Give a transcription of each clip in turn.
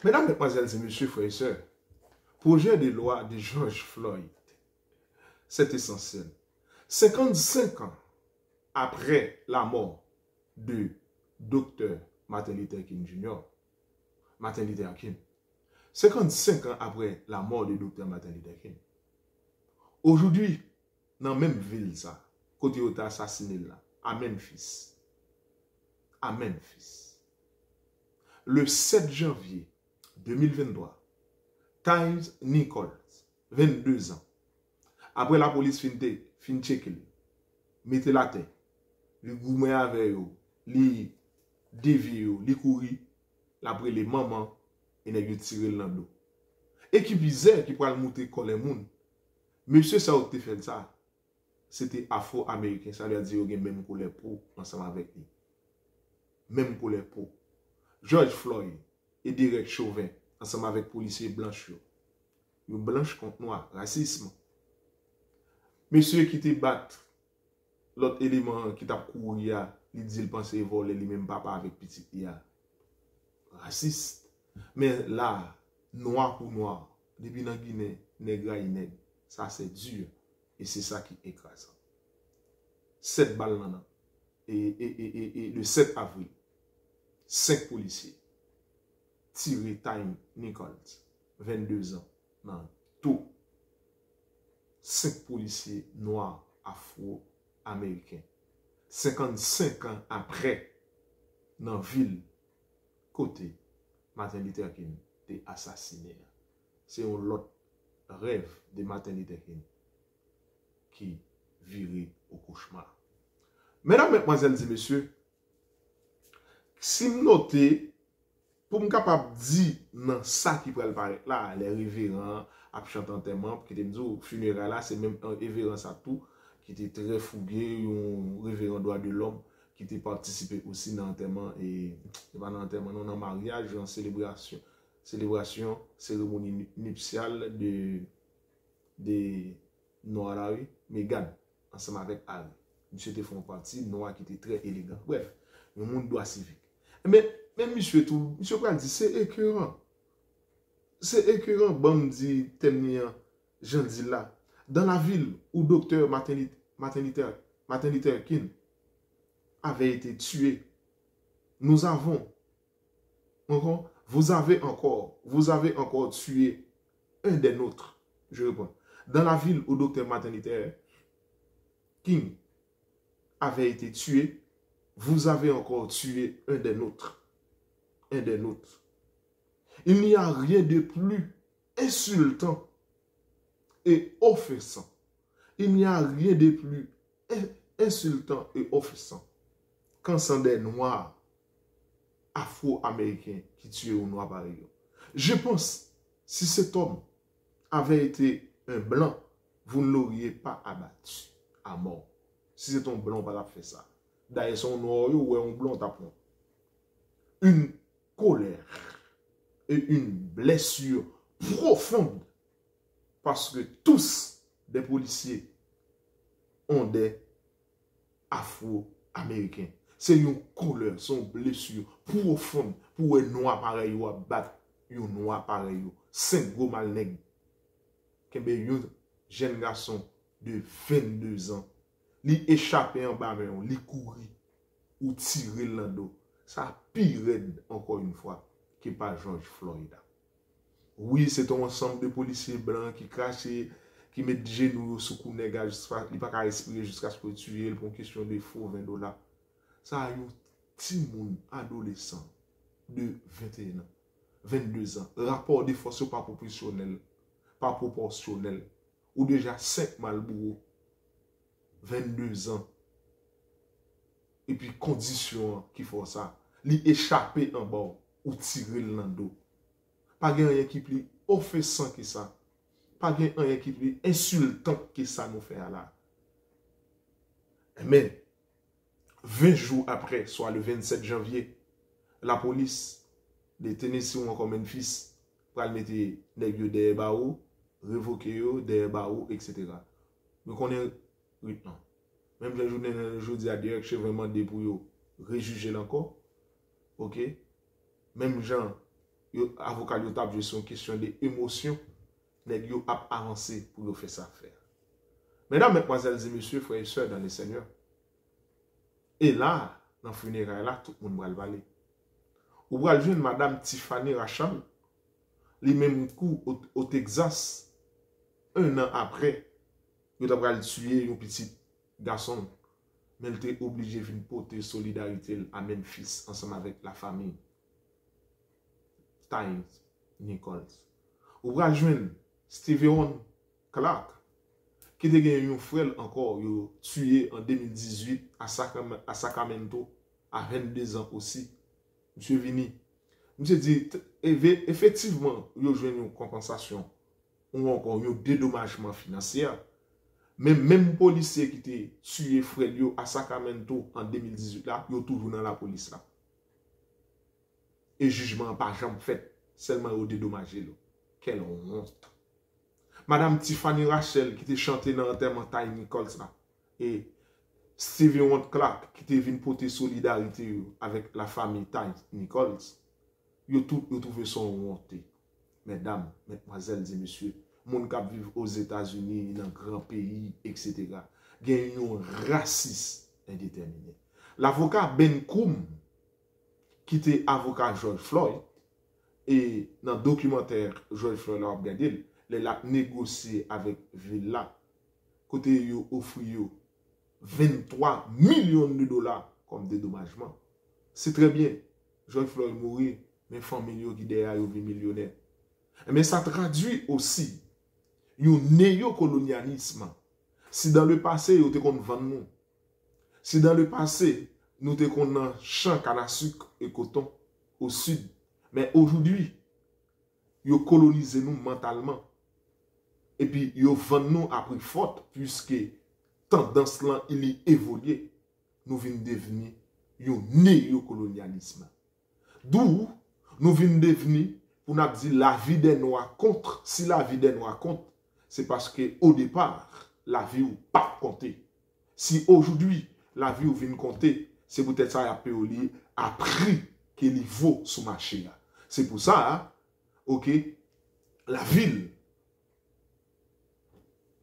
Mesdames, Mesdemoiselles et Messieurs, frères et sœurs, projet de loi de George Floyd, c'est essentiel. 55 ans après la mort de Dr. Martin Luther King Jr., Martin Luther King, 55 ans après la mort de Dr. Martin Luther King, aujourd'hui, dans la même ville, ça, côté où assassiné là, à Memphis, le 7 janvier 2023, Times Nichols, 22 ans, après la police fin check, mette la tête, li goumé avec yo, li dévié yo, li couri, après les mamans, et nèg yo tiré dans dos. Et qui bizarre qui pral monter colère moun. Monsieur ça ou te fait ça. C'était afro-américain, ça veut dire qu'il y a même couleur peau ensemble avec lui. Même couleur peau. George Floyd et Derek Chauvin ensemble avec policiers blanches. Yo blanche contre noir, racisme. Monsieur qui te bat l'autre élément qui t'a couru, il dit il pensait voler lui même papa avec petit ya. Raciste. Mais là, noir pour noir, depuis dans Guinée, nègre à nègre, ça c'est dur. Et c'est ça qui écrase. 7 balles là. Et le 7 avril, 5 policiers tiré Time Nichols, 22 ans, dans tout. 5 policiers noirs afro-américains. 55 ans après, dans la ville, côté, Martin Luther King était assassiné. C'est un autre rêve de Martin Luther King qui virait au cauchemar. Mesdames, Mesdemoiselles et Messieurs, si nous notons, pour me capable de dire dans ça qui pourrait paraître là, les révérends, à chanter enterrement, qui était au funérail là, c'est même un révérend ça tout, qui était très fougué, un révérend droit de l'homme, qui était participé aussi dans l'enterrement, et pas dans l'enterrement, non, dans le mariage, en célébration, cérémonie nuptiale de Noir, Meghan, ensemble avec Harry. Monsieur était fait partie, Noir qui était très élégant. Bref, le monde doit civique. Mais même monsieur tout, monsieur Pral dit, c'est écœurant. C'est écœurant, bon dit, Temnian, Jean dit là. Dans la ville où docteur Martin Luther King avait été tué, nous avons, vous avez encore tué un des nôtres. Je réponds. Dans la ville où docteur Martin Luther King avait été tué, vous avez encore tué un des nôtres. Un des nôtres. Il n'y a rien de plus insultant et offensant. Il n'y a rien de plus insultant et offensant quand c'est des noirs afro-américains qui tuent un noir pareil. Je pense, si cet homme avait été un blanc, vous ne l'auriez pas abattu à mort. Si c'est un blanc, pas faire ça. D'ailleurs, son noir ou un blanc t'apprend. Une colère et une blessure profonde parce que tous des policiers ont des afro-américains. C'est une colère, son blessure profonde pour un noir pareil ou battre un noir pareil. 5 gros mal nègres. Qu'un jeune garçon de 22 ans, li échappé en bas, li courir ou tirer le dos. Ça pire encore une fois que pas George Floyd. Oui, c'est un ensemble de policiers blancs qui crachent, qui mettent des genoux sous le nègre, il ne peut pas respirer jusqu'à ce que tu aies pour une question de faux $20. Ça a un petit monde adolescent de 21 ans, 22 ans. Rapport de force pas proportionnel. Ou déjà 5 Malboro, 22 ans. Et puis condition qui font ça. Li échapper en bas ou tirer le dos. Pas rien qui plus offensant que ça. Pas rien qui plus insultant que ça nous fait là. Mais 20 jours après, soit le 27 janvier, la police de Tennessee ou encore Memphis pour mettre les des barreaux, révoquer des barreaux, etc. Donc on est rythme. Même les journées aujourd'hui à Derek Chauvin vraiment pour rejuger encore. OK? Même gens avocat yo tap son question de émotion, nèg yo ap avancer pour yo faire ça faire. Mesdames, mesdemoiselles et messieurs, frères et sœurs dans le Seigneur. Et là, dans le funérail là, tout le monde va le valer. Ou va joindre madame Tiffany Rachel, les mêmes coups au Texas, un an après, il a tué un petit garçon, mais il était obligé de venir porter solidarité à Memphis ensemble avec la famille. Tynes Nichols. Ou va joindre Steven Clark, qui a gagné un frère encore, il a tué en 2018 à Sacramento, à 22 ans aussi. Monsieur Vini, monsieur dit, effectivement, il a joué une compensation ou encore un dédommagement financier. Mais même policier qui était tué frère à Sacramento en 2018 là, il est toujours dans la police là. Et jugement pas jamais fait, seulement au dédommagé. Quelle honte. Madame Tiffany Rachel qui était chantée dans l'enterrement Ty Nichols là. Et Steven Clark qui était venu porter solidarité avec la famille Ty Nichols. Ils ont trouvé son honte. Mesdames, mesdemoiselles et messieurs, moun qui vivent aux États-Unis, dans un grand pays, etc. Il y a un racisme indéterminé. L'avocat Ben Koum, qui était avocat George Floyd, et dans le documentaire George Floyd a regardé, il a négocié avec Villa, côté yo offre 23 millions de dollars comme dédommagement. C'est très bien. George Floyd mourit, mais famille qui derrière yo millionnaire. Mais ça traduit aussi un néocolonialisme. Si dans le passé, vous avez vendu nous, si dans le passé, nous avons un champ canne à sucre et coton au sud, mais aujourd'hui, vous colonisez nous mentalement. Et puis, vous vendez nous à prix fort, puisque tendance là, il est évolué. Nous venons devenir un néocolonialisme. D'où nous venons devenir, pour nous dire la vie des Noirs compte. Si la vie des Noirs compte, c'est parce qu'au départ, la vie ou pas compter. Si aujourd'hui, la vie ou vient compter, c'est peut-être ça a pris qu'il vaut sur le marché. C'est pour ça, hein, ok, la ville,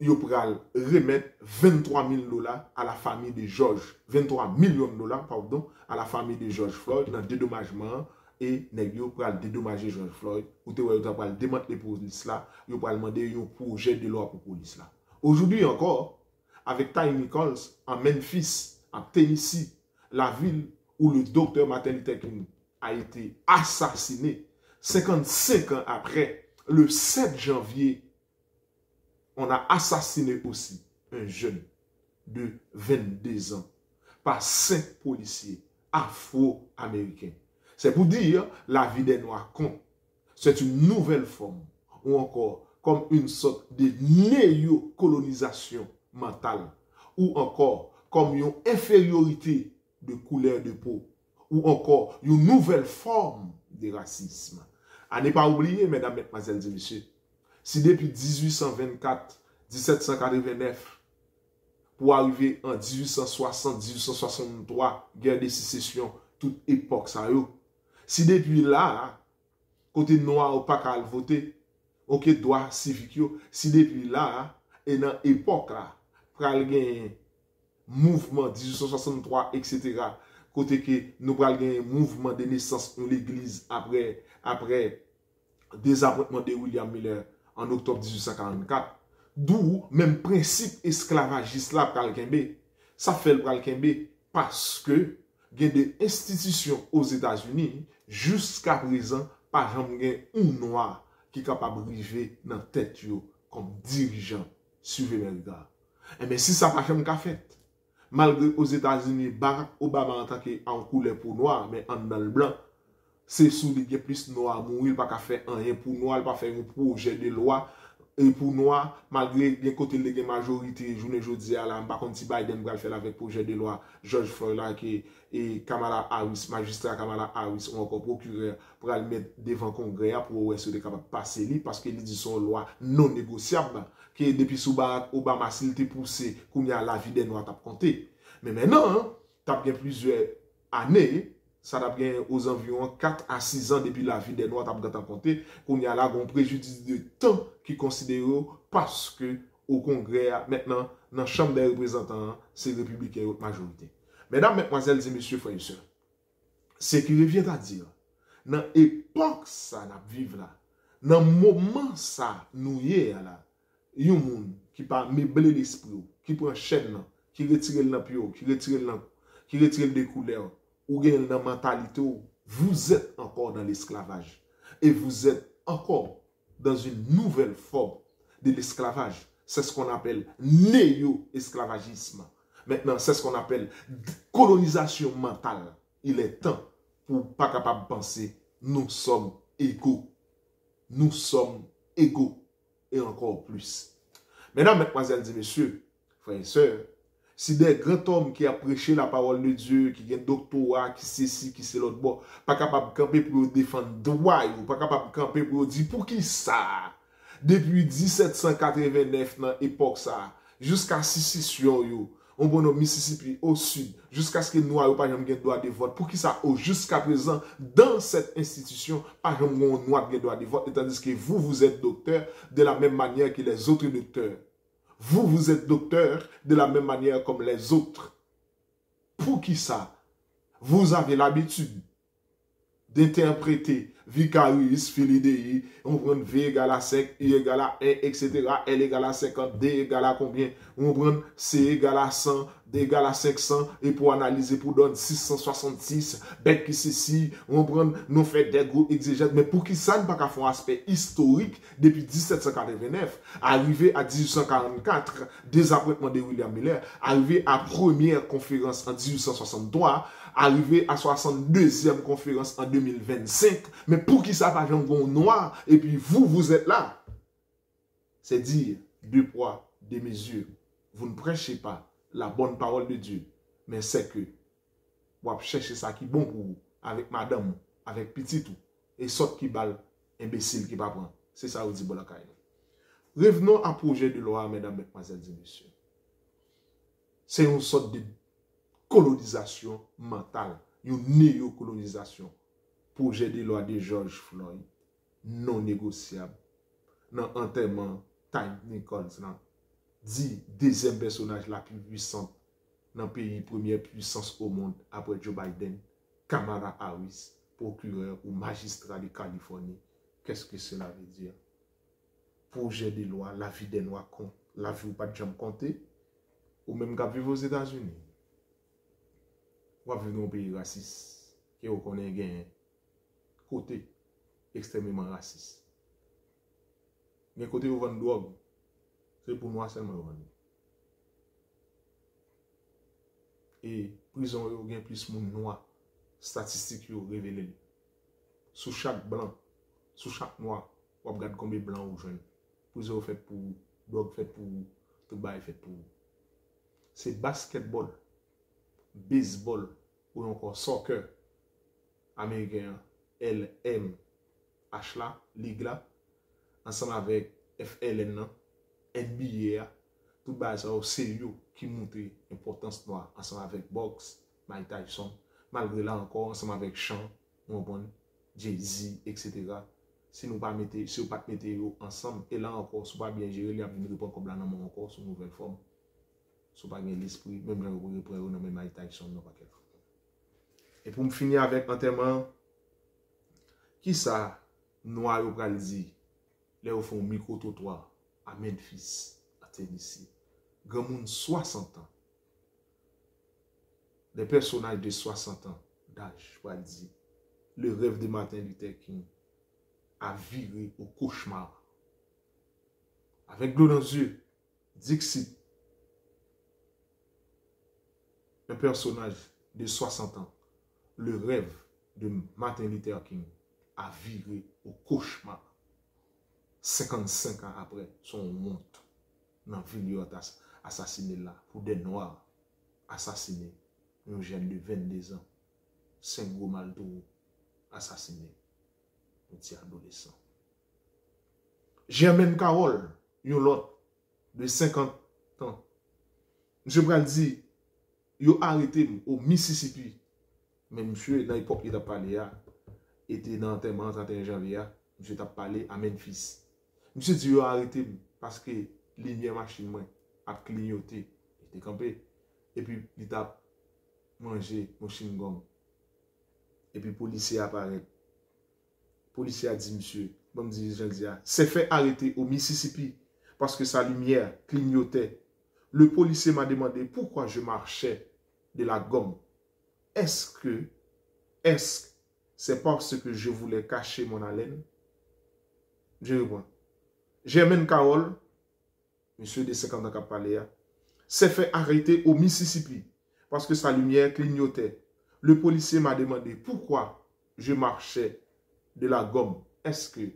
il pourra remettre 23 000 dollars à la famille de George, 23 millions de dollars, pardon, à la famille de George Floyd dans le dédommagement. Et nous pour dédommager George Floyd, ou pour démanteler la police là, vous pour demander un projet de loi pour la police là. Aujourd'hui encore, avec Ty Nichols en Memphis, en Tennessee, la ville où le docteur Martin Luther King a été assassiné, 55 ans après, le 7 janvier, on a assassiné aussi un jeune de 22 ans par 5 policiers afro-américains. C'est pour dire la vie des Noirs compte. C'est une nouvelle forme, ou encore comme une sorte de néo-colonisation mentale, ou encore comme une infériorité de couleur de peau, ou encore une nouvelle forme de racisme. À ne pas oublier, mesdames, mesdemoiselles et messieurs, si depuis 1824, 1789, pour arriver en 1860, 1863, guerre de sécession, toute époque, ça y est, si depuis là, côté noir ou pas qu'à voter, ok, droit civique, si depuis là, et dans l'époque là, pral gen mouvement 1863, etc., côté que nous pral gen mouvement de naissance de l'église après désappointement de William Miller en octobre 1844, d'où même principe esclavagiste là pral kembe, ça fait le pral kembe parce que il y a des institutions aux États-Unis jusqu'à présent, par exemple, un noir qui est capable de arriver dans la tête comme dirigeant sur les regards. Et bien, si ça n'a pas jamais fait, malgré aux États-Unis, Barack Obama en tant qu'en couleur pour noir, mais en dans le blanc, c'est sous les plus noir, mourir, pas qu'à faire rien pour noir, pas faire un projet de loi. Et pour noir, malgré bien côté de la majorité, journée jeudi à la, par contre, si Biden va le faire avec projet de loi, George Floyd et Kamala Harris, magistrat Kamala Harris, ou encore procureur, pour le mettre devant le Congrès pour être capable de passer lui, parce qu'il dit son loi non négociable, que depuis sous Barack Obama, s'il était poussé, qu'on y a la vie des noirs, t'as compté. Mais maintenant, t'as bien plusieurs années, ça a bien aux environs 4 à 6 ans depuis la vie des Noirs, t'as compté, qu'on y a là un préjudice de temps qui considère parce que au Congrès, maintenant, dans la Chambre des représentants, c'est républicain majorité. Mesdames, mesdemoiselles et messieurs, frères et sœurs, ce qui revient à dire, dans l'époque ça n'a vivre là, dans le moment ça nous y est là, il y a un monde qui pas meubler l'esprit, qui prend chaîne, qui retire le lampion, qui retire des couleurs, ou gagne dans mentalité, vous êtes encore dans l'esclavage. Et vous êtes encore dans une nouvelle forme de l'esclavage. C'est ce qu'on appelle néo-esclavagisme. Maintenant, c'est ce qu'on appelle colonisation mentale. Il est temps pour pas capable de penser, nous sommes égaux. Nous sommes égaux. Et encore plus. Mesdames, mesdemoiselles et messieurs, frères et sœurs, si des grands hommes qui ont prêché la parole de Dieu, qui ont un doctorat, qui c'est ci, qui c'est l'autre, bon, pas capable de camper pour défendre droit, ou pas capable de camper pour dire pour qui ça? Depuis 1789, dans l'époque ça, jusqu'à sécession, on va au Mississippi au sud, jusqu'à ce que nous n'ayons pas de droit de vote. Pour qui ça, jusqu'à présent, dans cette institution, pas de droit de vote, tandis que vous, vous êtes docteur de la même manière que les autres docteurs. Vous, vous êtes docteur de la même manière comme les autres. Pour qui ça? Vous avez l'habitude d'interpréter vicarius, filidei, on prend V égale à 5, I égale à 1, etc. L égale à 50, D égale à combien? On prend C égale à 100, D égale à 500, et pour analyser, pour donner 666, bête qui ceci, on prend, nous fait des groupes exégètes, mais pour qui ça ne pas qu'à faire un aspect historique depuis 1789, arrivé à 1844, désapprêtement de William Miller, arrivé à première conférence en 1863, arrivé à 62e conférence en 2025, mais pour qui ça va jangon noir, et puis vous, vous êtes là. C'est dire, 2 poids, 2 mesures. Vous ne prêchez pas la bonne parole de Dieu, mais c'est que vous cherchez ça qui est bon pour vous, avec madame, avec petit tout, et sorte qui balle, imbécile qui va prendre. C'est ça, vous dit Bolakaï. Revenons à projet de loi, mesdames, mesdemoiselles et messieurs. C'est une sorte de colonisation mentale, une néo-colonisation. Projet de loi de George Floyd, non négociable. Dans l'enterrement, Tyne Nichols, dit deuxième personnage la plus puissante dans le pays, première puissance au monde après Joe Biden, Kamala Harris, procureur ou magistrat de Californie. Qu'est-ce que cela veut dire? Projet de loi, la vie des Noirs compte, la vie ou pas de jamais compter, ou même qu'à vivre aux États-Unis. Ou à vivre dans un pays raciste, qui reconnaît un côté extrêmement raciste. Mais côté où on vend drogue, c'est pour nous seulement vendre. Et prison, il y a plus de noirs. Statistiques révélées. Sous chaque blanc, sous chaque noir, on regarde combien de blancs ou jeunes. Prison fait pour drogue, fait pour tout bail, fait pour. C'est basketball, baseball, ou encore soccer américain, LMH là, ligue là, ensemble avec FLN, NBA, tout bas ça c'est eux qui montre l'importance noire ensemble avec boxe, Mike Tyson, malgré là encore ensemble avec Sean, Jay-Z, etc. Si nous pas mettez, si vous pas mettez ensemble et là encore, si vous pas bien gérer, il y a une réponse comme là non encore sous nouvelle forme. Si vous pas bien l'esprit, même là vous reprendre non même Mike Tyson non pas quelque. Et pour me finir avec un thème, qui ça noir au dire, là au fond micro-trottoir à Memphis, à Tennessee. Grand monde 60 ans. Des personnages de 60 ans d'âge, je dire. Le rêve de Martin Luther King a viré au cauchemar. Avec l'eau dans les yeux, Dixit, un personnage de 60 ans, le rêve de Martin Luther King a viré au cauchemar. 55 ans après, son monte dans la ville assassiné là, pour des noirs assassinés, un jeune de 22 ans, 5 gros malto assassinés, un petit adolescent. Germaine Carole, un autre de 50 ans. M. Bral dit, il a arrêté au Mississippi, Mais monsieur, dans l'époque, il a parlé, était dans l'enterrement 31 janvier, monsieur t'a parlé à Memphis. Monsieur dit, il a arrêté parce que lumière machine a clignoté, il était campé. Et puis, il a mangé mon chewing-gum. Et puis, le policier apparaît. Le policier a dit, monsieur, bon, c'est fait arrêter au Mississippi parce que sa lumière clignotait. Le policier m'a demandé pourquoi je marchais de la gomme. Est-ce que c'est parce que je voulais cacher mon haleine? Je réponds. Germaine Carole, monsieur de 50 ans qui a parlé, s'est fait arrêter au Mississippi parce que sa lumière clignotait. Le policier m'a demandé pourquoi je marchais de la gomme. Est-ce que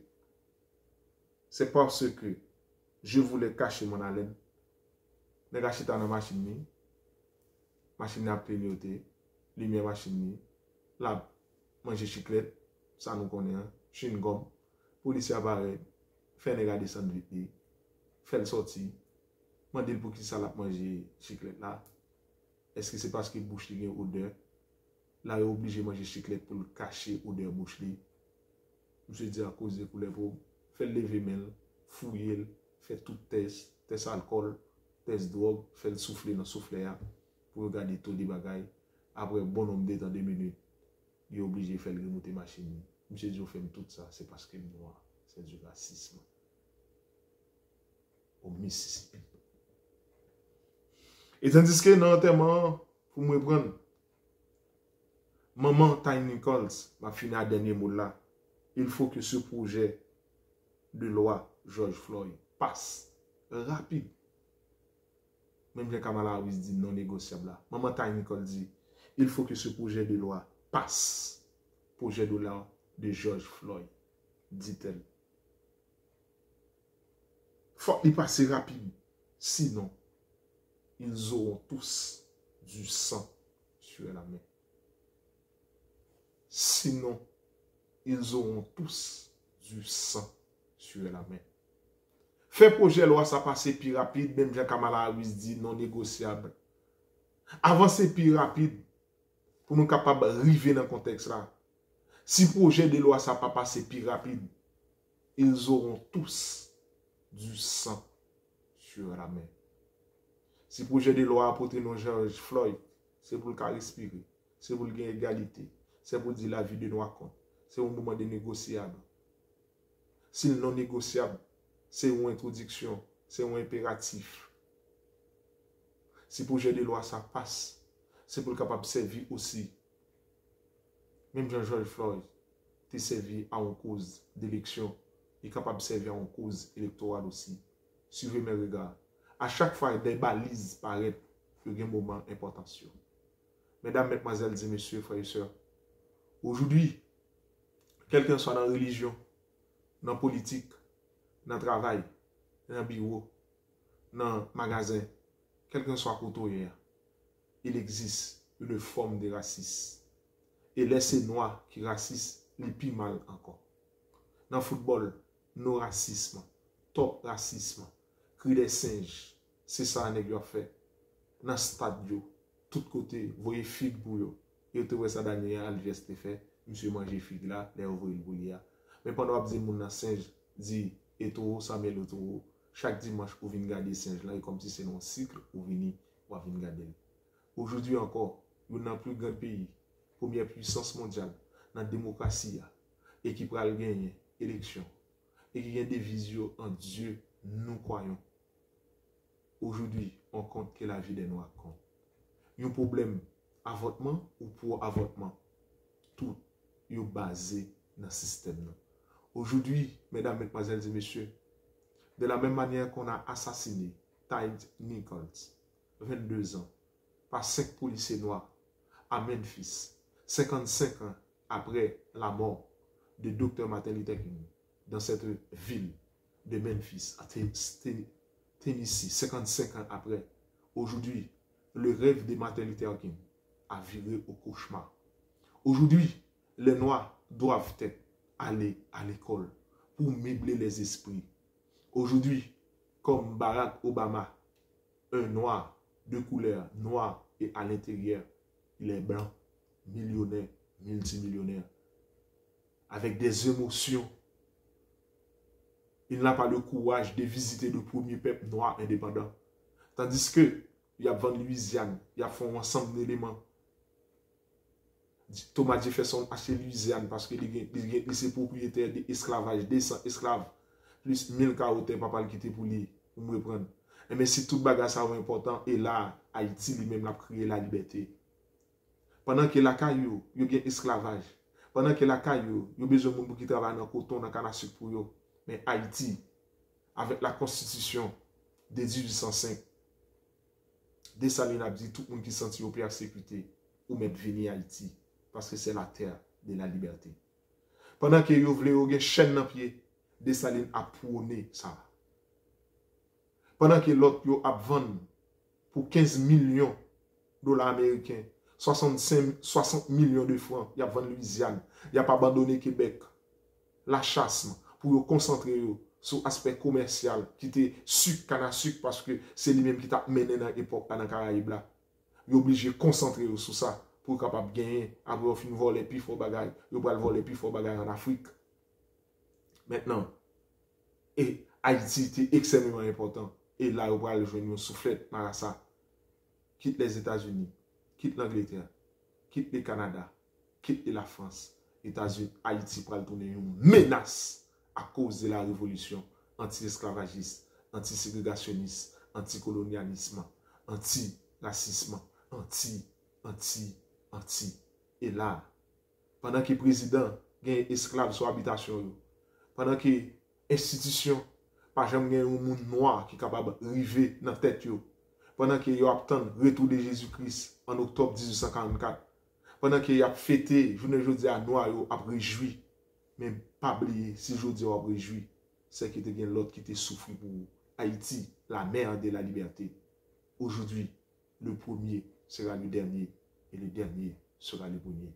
c'est parce que je voulais cacher mon haleine? Je suis dans la machine, machine a clignoté, lumière machine, là, manger chiclette, ça nous connaît, je suis une gomme, policier apparaît, fait regarder sandwich, fait le sortir, je demande pour qui ça l'a manger chiclette là. Est-ce que c'est parce que bouche li gen odeur? Là, il est obligé de manger chiclette pour cacher odeur bouche li. Je dis à cause de couleur pour faire lever mel, fouiller, faire tout test alcool, test drogue, faire le souffler dans le soufflet pour regarder tout les bagailles. Après bon nombre de temps, 2 minutes, il est obligé de faire remonter machine. Monsieur dit, fait tout ça, c'est parce que moi, c'est du racisme. Au Mississippi. Et tandis que dans l'enterrement, pour me prendre, maman Ty Nichols m'a fini à dernier mot là. Il faut que ce projet de loi George Floyd passe rapide. Même bien Kamala Harris dit non négociable là. Maman Ty Nichols dit, il faut que ce projet de loi passe. Projet de loi de George Floyd, dit-elle. Faut qu'il passe rapide. Sinon, ils auront tous du sang sur la main. Sinon, ils auront tous du sang sur la main. Fait projet loi, ça passe plus rapide, même Jean Kamala Harris dit non négociable. Avancer plus rapide pour nous capables de arriver dans le contexte là. Si projet de loi, ça pas passer plus rapide, ils auront tous du sang sur la main. Si projet de loi apporter non George Floyd, c'est pour le cas respirer, c'est pour le gain égalité, c'est pour dire la vie de Noir compte, c'est un moment de négociable. Si non négociable, c'est une introduction, c'est un impératif. Si projet de loi ça passe, c'est pour le capable de servir aussi. Même Jean-Georges Floyd, tu servi à une cause d'élection, il est capable de servir à une cause électorale aussi. Suivez mes regards. À chaque fois, des balises paraissent, il y a un moment important. Mesdames, mesdemoiselles et messieurs, frères et sœurs, aujourd'hui, quelqu'un soit dans la religion, dans la politique, dans le travail, dans le bureau, dans le magasin, quelqu'un soit côtoyé, il existe une forme de racisme. Et laissez noirs qui racisent, les plus mal encore. Dans le football, nos racisme, top racisme, cri des singes, c'est ça qu'on a fait. Dans le stade, tout côté, vous voyez figue pour eux. Et vous voyez ça Daniel Alves te fait, monsieur manger figue là, les vous voyez le mais pendant que vous avez singe, dit, et tout, ça met le tout. Chaque dimanche, vous venez garder singe là, et comme si c'est un cycle, vous venez garder. Aujourd'hui encore, nous sommes dans le plus grand pays, première puissance mondiale, dans la démocratie, et qui pourra gagner élection, et qui a des visions en Dieu, nous croyons. Aujourd'hui, on compte que la vie des Noirs compte. Il y a un problème avortement ou pour avortement. Tout est basé dans le système. Aujourd'hui, mesdames, mesdemoiselles et messieurs, de la même manière qu'on a assassiné Ty Nichols, 22 ans, par 5 policiers noirs à Memphis, 55 ans après la mort de Dr. Martin Luther King dans cette ville de Memphis, à Tennessee, 55 ans après, aujourd'hui, le rêve de Martin Luther King a viré au cauchemar. Aujourd'hui, les Noirs doivent aller à l'école pour meubler les esprits. Aujourd'hui, comme Barack Obama, un Noir de couleur noire et à l'intérieur, il est blanc. millionnaires, multimillionnaires, avec des émotions. Il n'a pas le courage de visiter le premier peuple noir indépendant. Tandis que, il y a vendu Louisiane, il y a fait un ensemble d'éléments. Thomas Jefferson a acheté Louisiane parce qu'il est ses propriétaires d'esclavage, des esclaves, plus 1000 carottes, papa le quitter pour lui, pour me reprendre. Mais si tout bagage ça est important, et là, Haïti lui-même a créé la liberté. Pendant que la caillou, il y a esclavage. Pendant que la caillou, il y a besoin de gens qui travaillent dans le coton, dans le canne à sucre pour eux. Mais Haïti, avec la constitution de 1805, Dessalines a dit tout le monde qui sentit au persécuté ou mettre venir Haïti. Parce que c'est la terre de la liberté. Pendant que vous voulez une chaîne dans pied, Dessalines a prôné ça. Pendant que l'autre a vendu pour 15 millions de dollars américains, 60 millions de francs, il a vendu Louisiane, il a pas abandonné Québec, la chasse, pour concentrer sur l'aspect commercial, qui était sucre, canne à sucre, parce que c'est lui-même qui t'a mené dans l'époque dans les Caraïbes. Il est obligé de concentrer sur ça pour capable gagner, après fin voler plus fort bagaille, il va voler plus fort bagaille en Afrique. Maintenant, et Haïti était extrêmement important. Et là, il va jouer une soufflette dans ça. Quitte les États-Unis, quitte l'Angleterre, quitte le Canada, quitte la France, États-Unis, Haïti pour tourner une menace à cause de la révolution anti-esclavagiste, anti-ségrégationniste, anti-colonialisme, anti-racisme, anti. Et là, pendant que le président gagne esclave sur l'habitation, pendant que l'institution, par exemple, gagne un monde noir qui est capable de arriver dans la tête, pendant qu'il y a le retour de Jésus-Christ en octobre 1844, pendant qu'il y a fêté, je ne dis à noir, a réjoui, mais pas oublier, si je dis a réjoui, c'est qu'il y a l'autre qui était souffert pour Haïti, la mère de la liberté. Aujourd'hui, le premier sera le dernier, et le dernier sera le premier.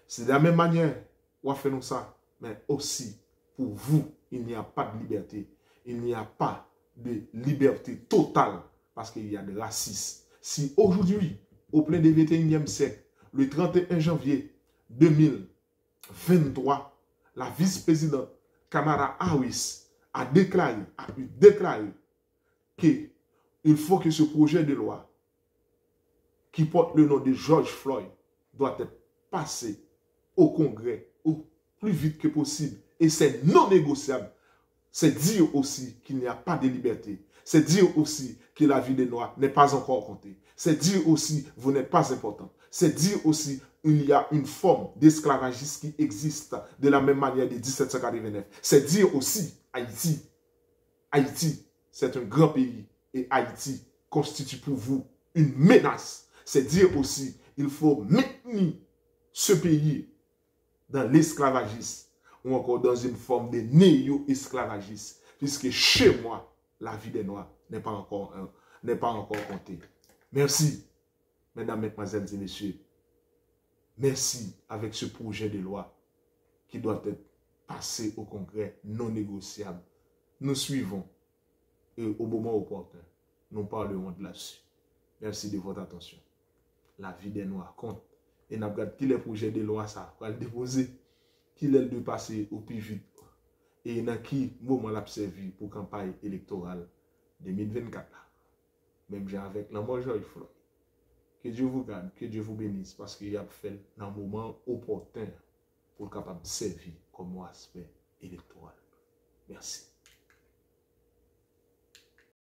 C'est de la même manière, on fait nous ça, mais aussi, pour vous, il n'y a pas de liberté. Il n'y a pas de liberté totale, parce qu'il y a de racisme. Si aujourd'hui, au plein du 21e siècle, le 31 janvier 2023, la vice-présidente Kamala Harris a déclaré qu'il faut que ce projet de loi qui porte le nom de George Floyd doit être passé au Congrès au plus vite que possible. Et c'est non négociable. C'est dire aussi qu'il n'y a pas de liberté. C'est dire aussi que la vie des Noirs n'est pas encore comptée. C'est dire aussi vous n'êtes pas important. C'est dire aussi il y a une forme d'esclavagisme qui existe de la même manière de 1789. C'est dire aussi Haïti, c'est un grand pays et Haïti constitue pour vous une menace. C'est dire aussi il faut maintenir ce pays dans l'esclavagisme ou encore dans une forme de néo-esclavagisme, puisque chez moi, la vie des Noirs n'est pas encore comptée. Merci, mesdames, mesdemoiselles et messieurs. Merci avec ce projet de loi qui doit être passé au Congrès non négociable. Nous suivons et au moment opportun, nous parlerons de là-dessus. Merci de votre attention. La vie des Noirs compte. Et nous regardons qui les projets de loi ça va le déposer, qui est de passer au plus vite et dans qui moment l'a servi pour la campagne électorale 2024. Même j'ai avec la mort George Floyd. Que Dieu vous garde, que Dieu vous bénisse parce qu'il a fait dans un moment opportun pour capable de servir comme aspect électoral. Merci.